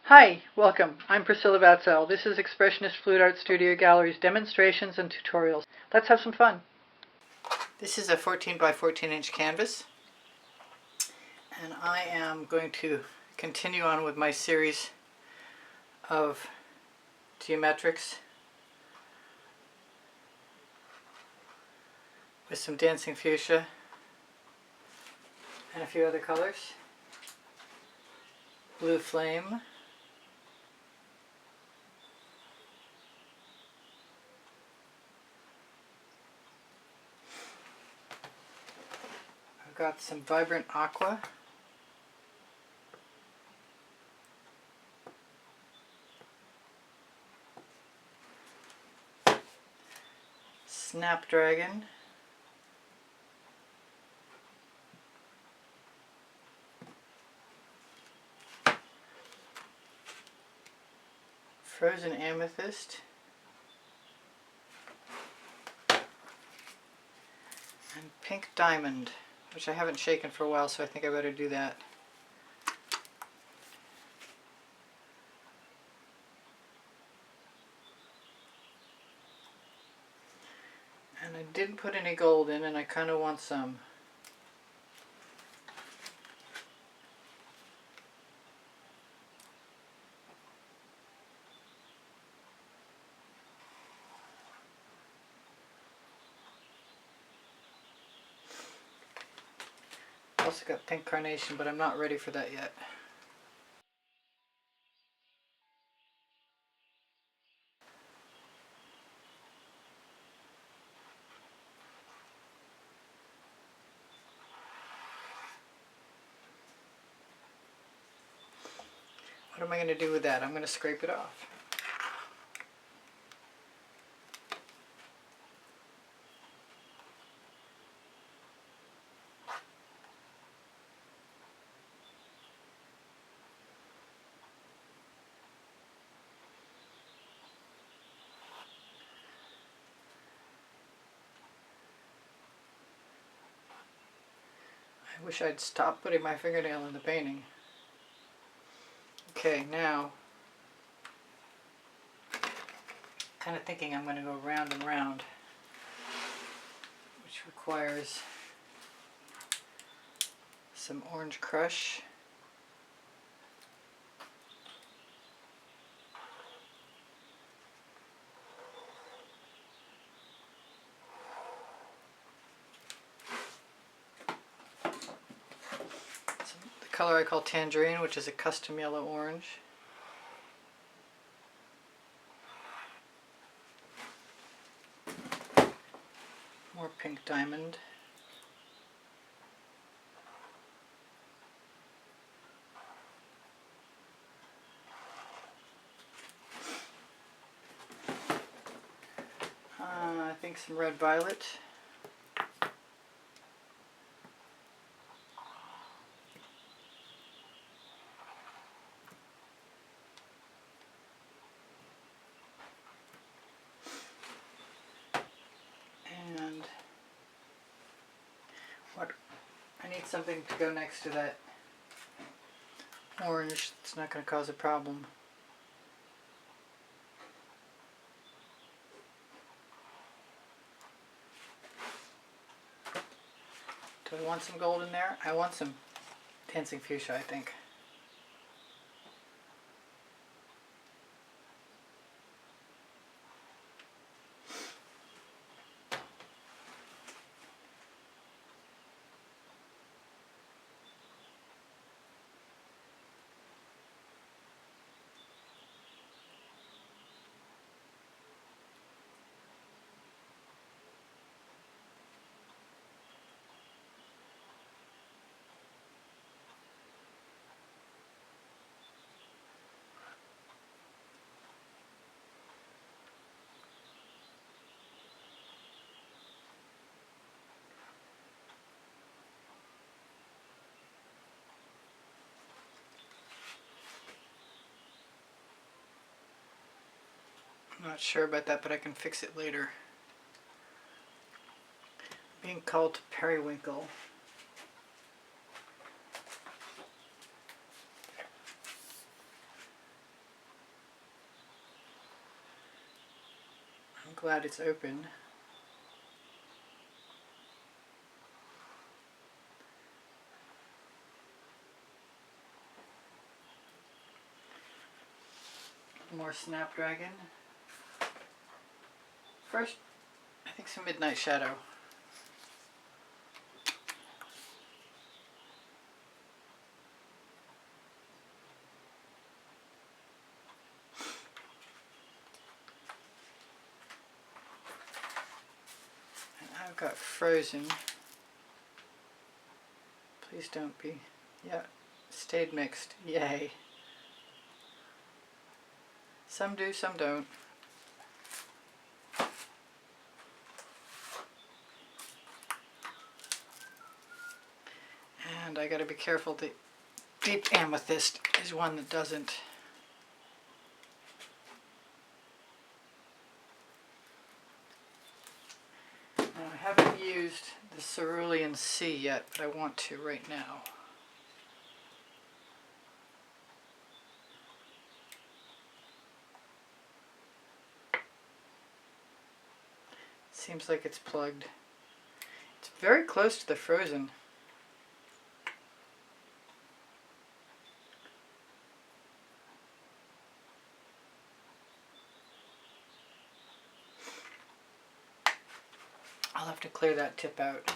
Hi, welcome. I'm Priscilla Batzell. This is Expressionist Fluid Art Studio Gallery's demonstrations and tutorials. Let's have some fun. This is a 14 by 14 inch canvas, and I am going to continue on with my series of geometrics with some dancing fuchsia and a few other colors. Blue flame, I've got some vibrant aqua, Snapdragon, frozen amethyst, and pink diamond, which I haven't shaken for a while, so I think I better do that. And I didn't put any gold in, and I kind of want some. Also got pink carnation, but I'm not ready for that yet. What am I going to do with that? I'm going to scrape it off. I wish I'd stopped putting my fingernail in the painting. Okay, now, kind of thinking I'm going to go round and round, which requires some orange crush, the color I call tangerine, which is a custom yellow orange. More pink diamond. I think some red violet. And I need something to go next to that orange. It's not going to cause a problem. Do I want some gold in there? I want some dancing fuchsia, I think. I'm not sure about that, but I can fix it later. Being called to periwinkle. glad it's open. More Snapdragon. First, I think some Midnight Shadow. And I've got Frozen. Please don't be. Yeah, stayed mixed. Yay. Some do, some don't. And I gotta be careful. The deep Amethyst is one that doesn't. Now, I haven't used the Cerulean C yet, but I want to right now. Seems like it's plugged. It's very close to the Frozen. I'll have to clear that tip out.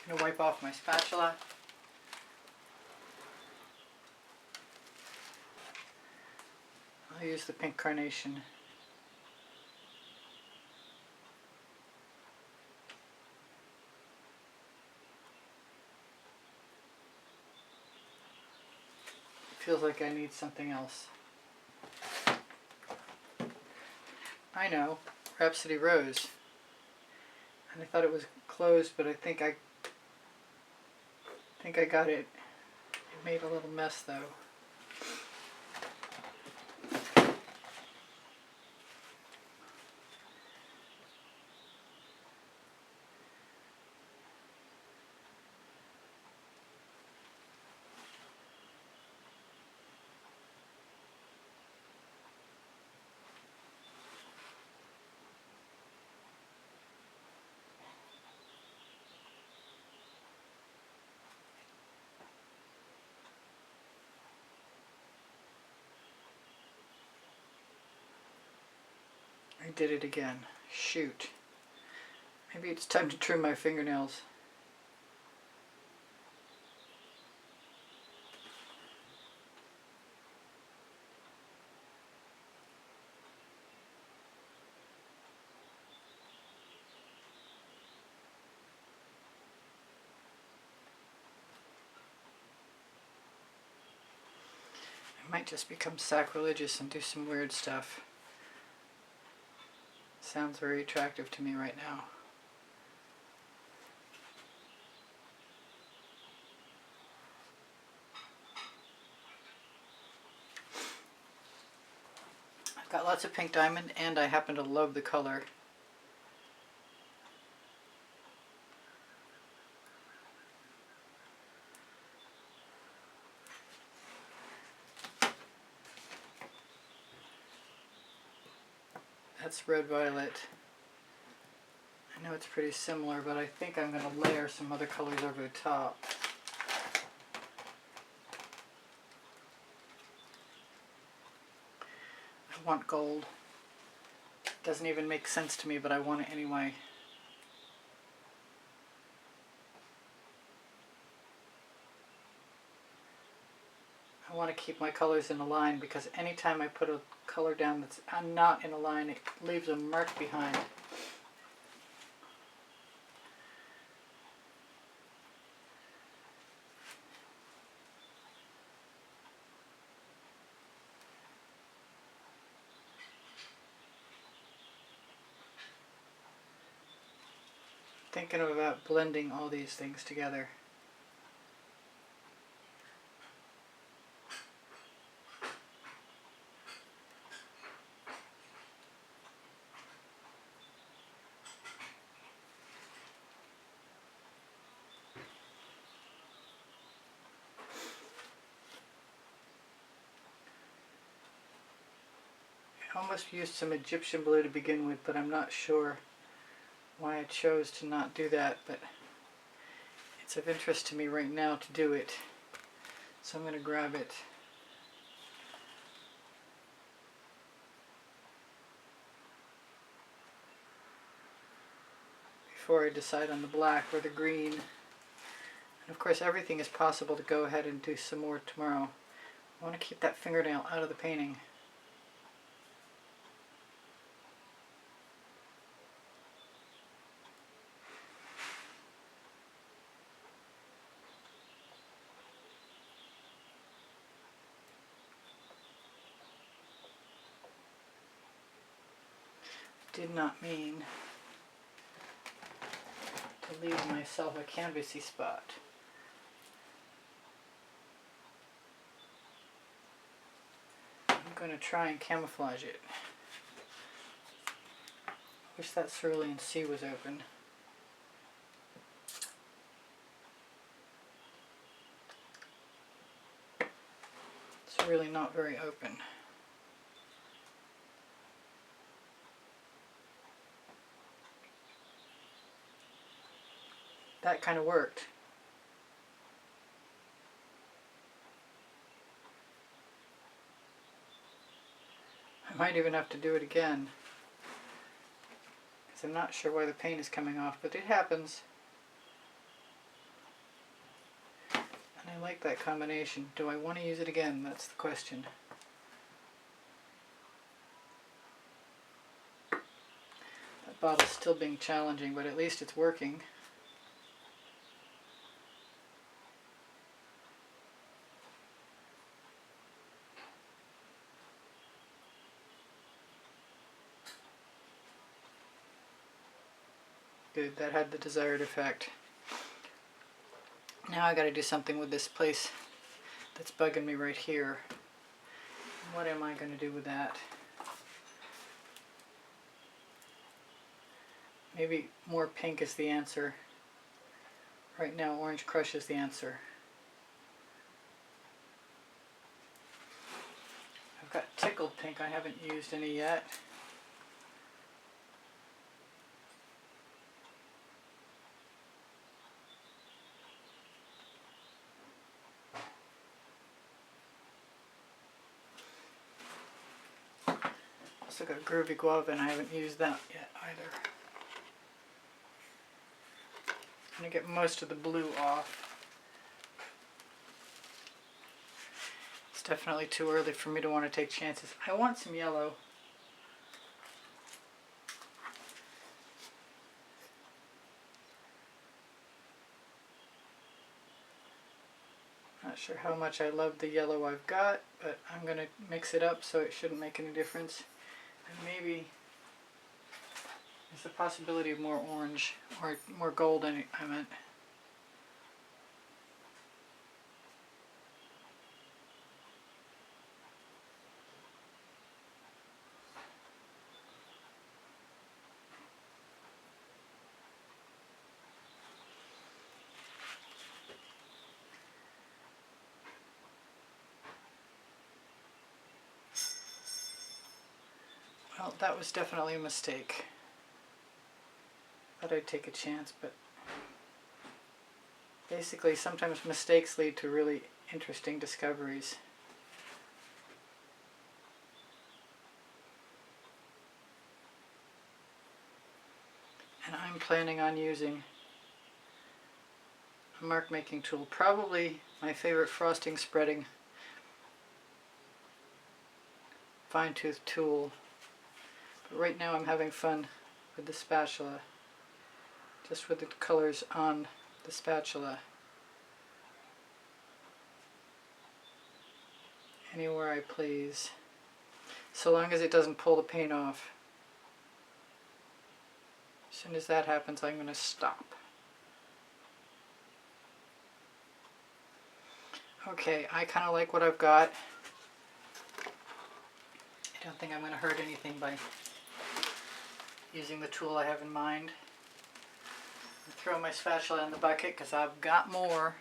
I'm going to wipe off my spatula. I'll use the pink carnation. Feels like I need something else. I know, Rhapsody Rose. And I thought it was closed, but I think I got it. It made a little mess though. I did it again. Shoot. Maybe it's time to trim my fingernails. I might just become sacrilegious and do some weird stuff. Sounds very attractive to me right now. I've got lots of pink diamond and I happen to love the color. That's Red Violet. I know it's pretty similar, but I think I'm going to layer some other colors over the top. I want gold. It doesn't even make sense to me, but I want it anyway. I want to keep my colors in a line because anytime I put a color down that's not in a line, it leaves a mark behind. Thinking about blending all these things together. almost used some Egyptian blue to begin with, but I'm not sure why I chose to not do that, but it's of interest to me right now to do it. So I'm going to grab it. Before I decide on the black or the green. And of course everything is possible to go ahead and do some more tomorrow. I want to keep that fingernail out of the painting. Did not mean to leave myself a canvasy spot. I'm going to try and camouflage it. Wish that cerulean sea was open. It's really not very open. That kind of worked. I might even have to do it again, because I'm not sure why the paint is coming off, but it happens. And I like that combination. Do I want to use it again? That's the question. That bottle's still being challenging, but at least it's working. Good, that had the desired effect. Now I gotta do something with this place that's bugging me right here. What am I gonna do with that? Maybe more pink is the answer. Right now Orange Crush is the answer. I've got Tickled Pink, I haven't used any yet. Also got Groovy Guava, and I haven't used that yet either. I'm going to get most of the blue off. It's definitely too early for me to want to take chances. I want some yellow. Not sure how much I love the yellow I've got, but I'm going to mix it up so it shouldn't make any difference. And maybe there's the possibility of more orange, or more gold I meant. Well, that was definitely a mistake. Thought I'd take a chance, but basically sometimes mistakes lead to really interesting discoveries. And I'm planning on using a mark making tool, probably my favorite frosting spreading fine tooth tool. But right now I'm having fun with the spatula, just with the colors on the spatula. Anywhere I please, so long as it doesn't pull the paint off. As soon as that happens, I'm going to stop. Okay, I kind of like what I've got. I don't think I'm going to hurt anything by using the tool I have in mind. I'll throw my spatula in the bucket because I've got more,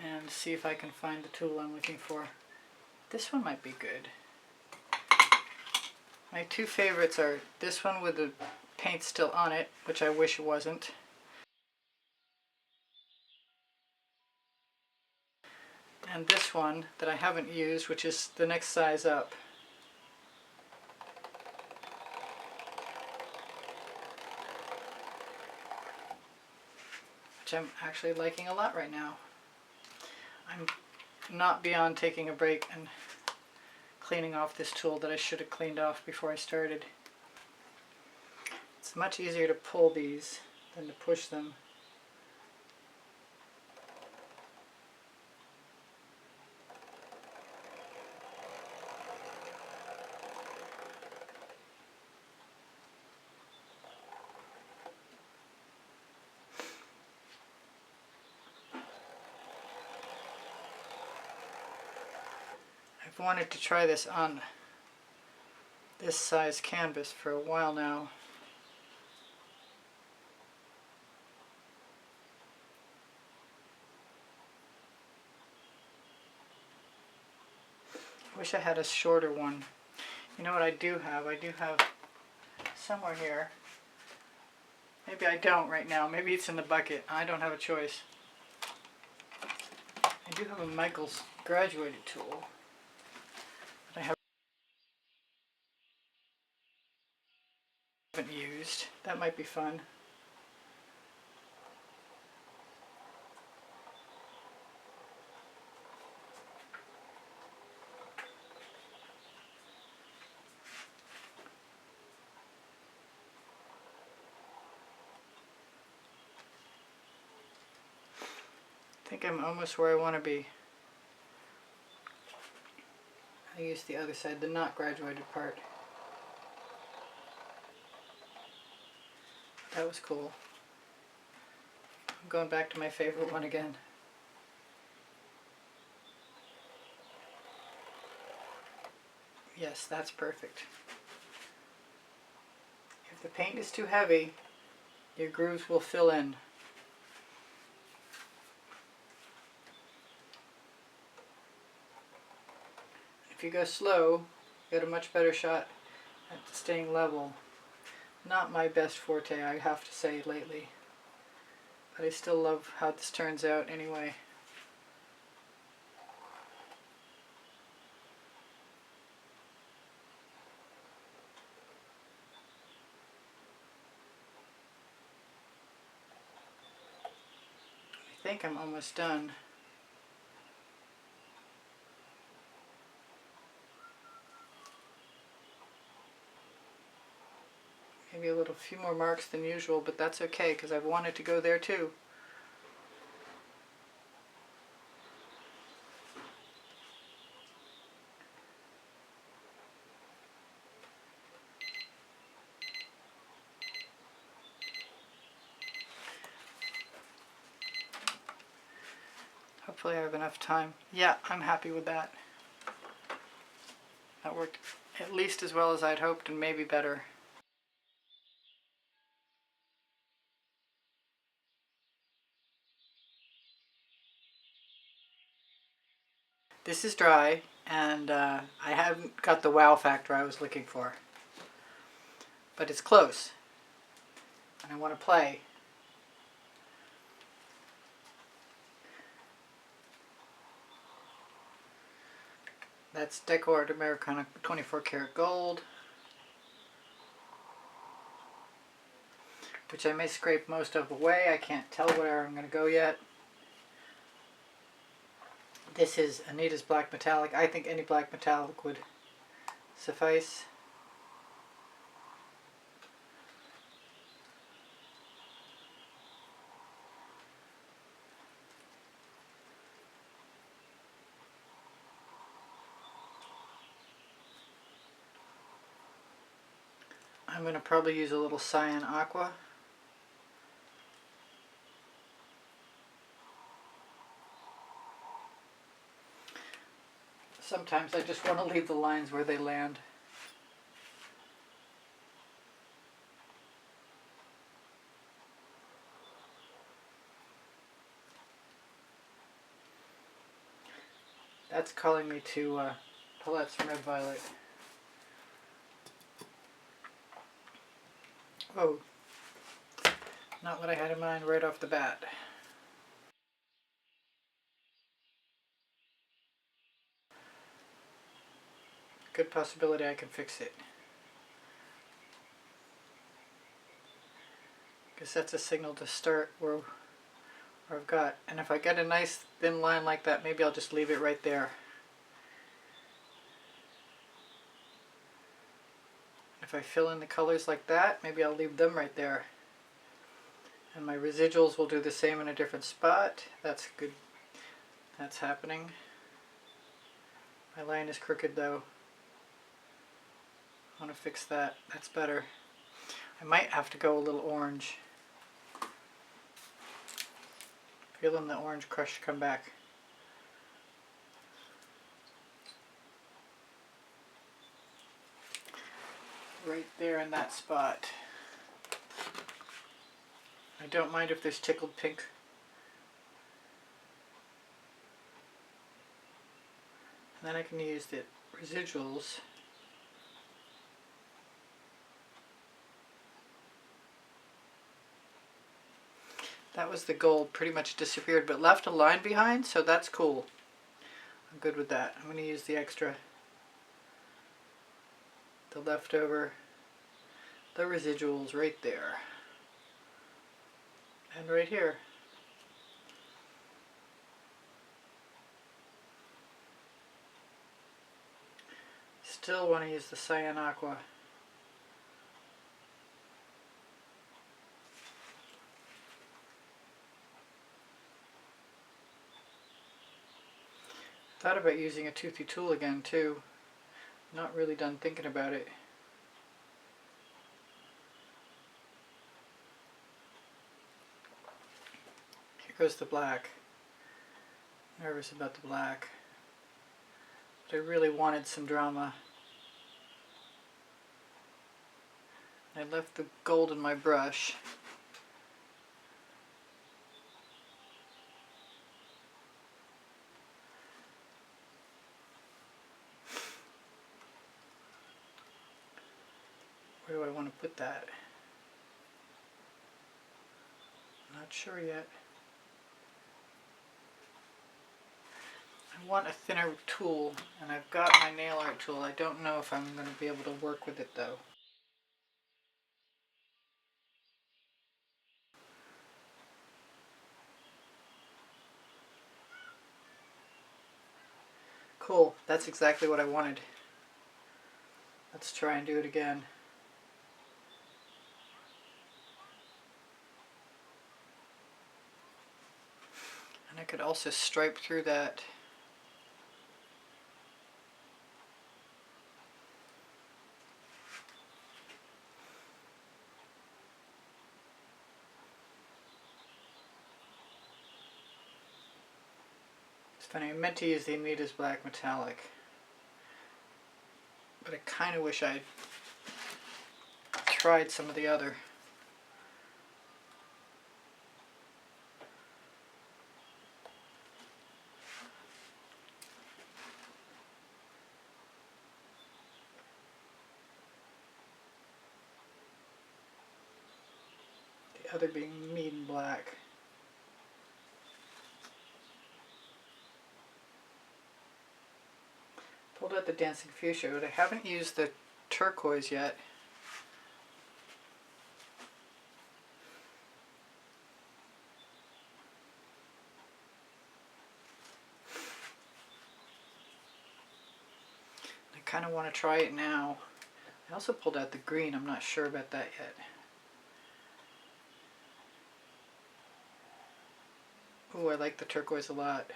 and see if I can find the tool I'm looking for. This one might be good. My two favorites are this one with the paint still on it, which I wish it wasn't, and this one that I haven't used, which is the next size up. Which I'm actually liking a lot right now. I'm not beyond taking a break and cleaning off this tool that I should have cleaned off before I started. It's much easier to pull these than to push them. I've wanted to try this on this size canvas for a while now. I wish I had a shorter one. You know what I do have? I do have somewhere here. Maybe I don't right now. Maybe it's in the bucket. I don't have a choice. I do have a Michaels graduated tool that I haven't used. That might be fun. I think I'm almost where I want to be. I used the other side, the not graduated part. That was cool. I'm going back to my favorite one again. Yes, that's perfect. If the paint is too heavy, your grooves will fill in. If you go slow, you get a much better shot at staying level. Not my best forte, I have to say, lately. But I still love how this turns out anyway. I think I'm almost done. Maybe a few more marks than usual, but that's okay because I've wanted to go there too. Hopefully I have enough time. Yeah, I'm happy with that. That worked at least as well as I'd hoped and maybe better. This is dry, and I haven't got the wow factor I was looking for. But it's close, and I want to play. That's Decor Americana 24 karat gold, which I may scrape most of away. I can't tell where I'm going to go yet. This is Anita's black metallic. I think any black metallic would suffice. I'm going to probably use a little cyan aqua. Sometimes I just want to leave the lines where they land. That's calling me to pull out some red violet. Whoa, not what I had in mind right off the bat. Good possibility I can fix it. Because that's a signal to start where I've got, and if I get a nice thin line like that, maybe I'll just leave it right there. If I fill in the colors like that, maybe I'll leave them right there. And my residuals will do the same in a different spot. That's good. That's happening. My line is crooked though. I want to fix that. That's better. I might have to go a little orange. Feeling the orange crush come back. Right there in that spot. I don't mind if there's tickled pink. And then I can use the residuals . That was the gold, pretty much disappeared, but left a line behind, so that's cool. I'm good with that. I'm going to use the extra, the leftover, the residuals right there. And right here. Still want to use the cyan aqua. Thought about using a toothy tool again too. Not really done thinking about it. Here goes the black. Nervous about the black. But I really wanted some drama. I left the gold in my brush. Where do I want to put that? Not sure yet. I want a thinner tool, and I've got my nail art tool. I don't know if I'm going to be able to work with it though. Cool, that's exactly what I wanted. Let's try and do it again. And I could also stripe through that. It's funny, I meant to use the Anita's Black Metallic, but I kind of wish I'd tried some of the other. The other being Mead Black. Pulled out the Dancing Fuchsia, but I haven't used the turquoise yet. I kind of want to try it now. I also pulled out the green. I'm not sure about that yet. Ooh, I like the turquoise a lot.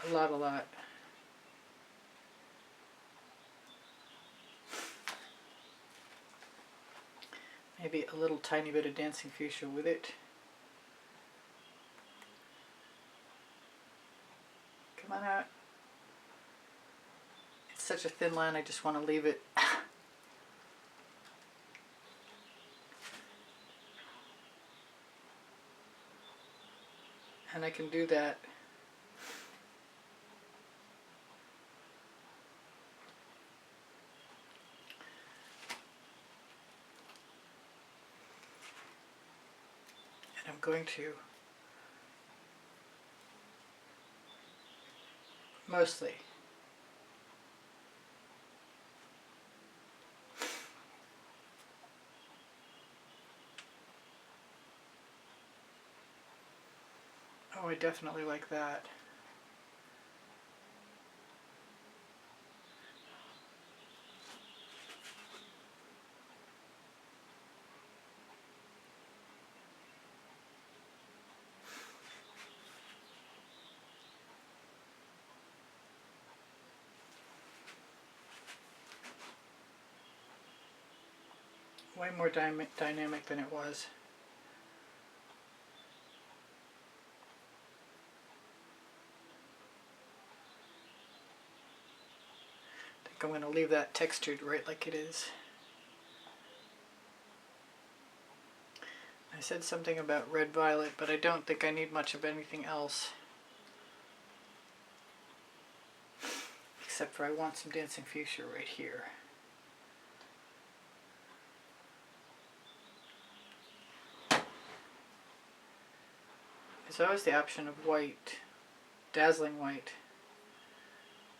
A lot. Maybe a little tiny bit of Dancing Fuchsia with it. Come on out. It's such a thin line, I just want to leave it. And I can do that and I'm going to mostly oh, I definitely like that. Way more dynamic than it was. I think I'm going to leave that textured right like it is. I said something about red violet, but I don't think I need much of anything else. Except for I want some dancing fuchsia right here. There's always the option of white, dazzling white,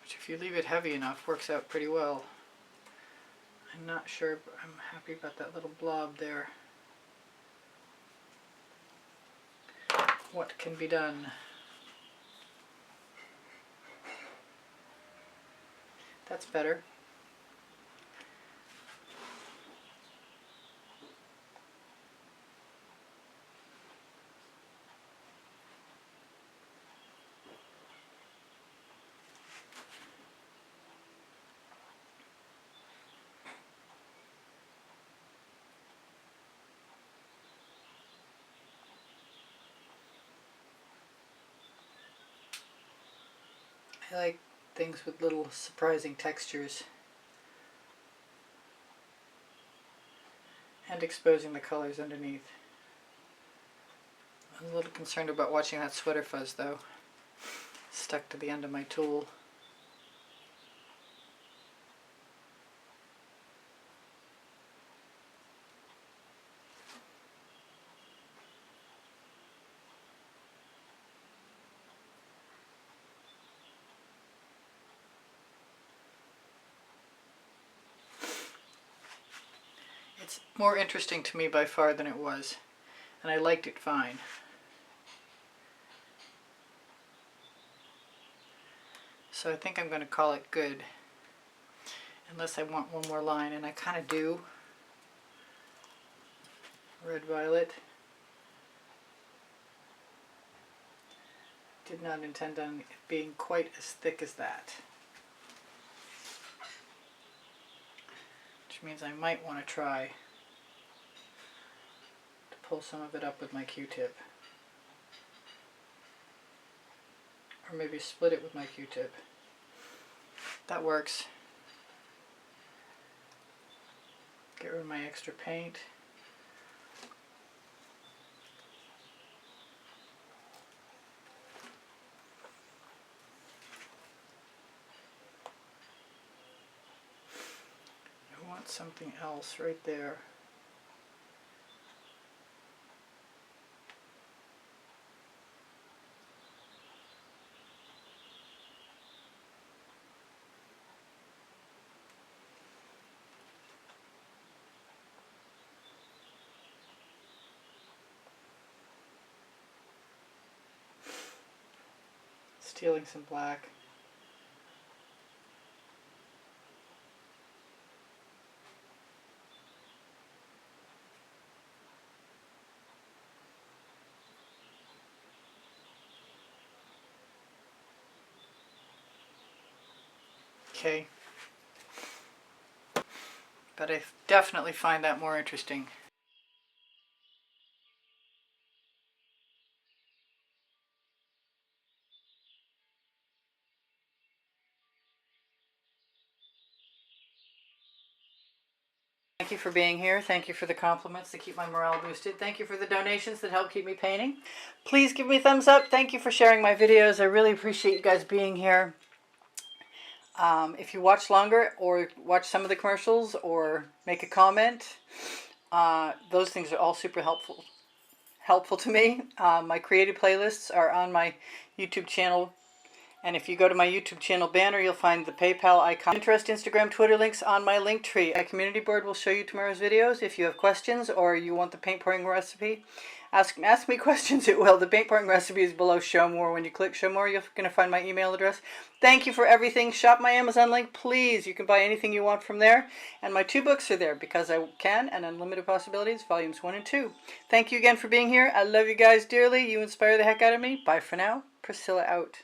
which if you leave it heavy enough works out pretty well. I'm not sure, but I'm happy about that little blob there. What can be done? That's better. I like things with little surprising textures and exposing the colors underneath. I'm a little concerned about watching that sweater fuzz though. Stuck to the end of my tool. It's more interesting to me by far than it was, and I liked it fine. So I think I'm going to call it good, unless I want one more line, and I kind of do. Red violet. Did not intend on it being quite as thick as that. Which means I might want to try to pull some of it up with my Q-tip. Or maybe split it with my Q-tip. That works. Get rid of my extra paint. I want something else right there. Stealing some black. Okay. But I definitely find that more interesting. Thank you for being here. Thank you for the compliments that keep my morale boosted. Thank you for the donations that help keep me painting. Please give me a thumbs up. Thank you for sharing my videos. I really appreciate you guys being here. If you watch longer or watch some of the commercials or make a comment, those things are all super helpful to me. My creative playlists are on my YouTube channel. And if you go to my YouTube channel banner, you'll find the PayPal icon. Pinterest, Instagram, Twitter links on my link tree. My community board will show you tomorrow's videos. If you have questions or you want the paint pouring recipe, ask me questions. It will. The paint pouring recipe is below Show More. When you click Show More, you're going to find my email address. Thank you for everything. Shop my Amazon link, please. You can buy anything you want from there. And my 2 books are there, Because I Can and Unlimited Possibilities, volumes 1 and 2. Thank you again for being here. I love you guys dearly. You inspire the heck out of me. Bye for now. Priscilla out.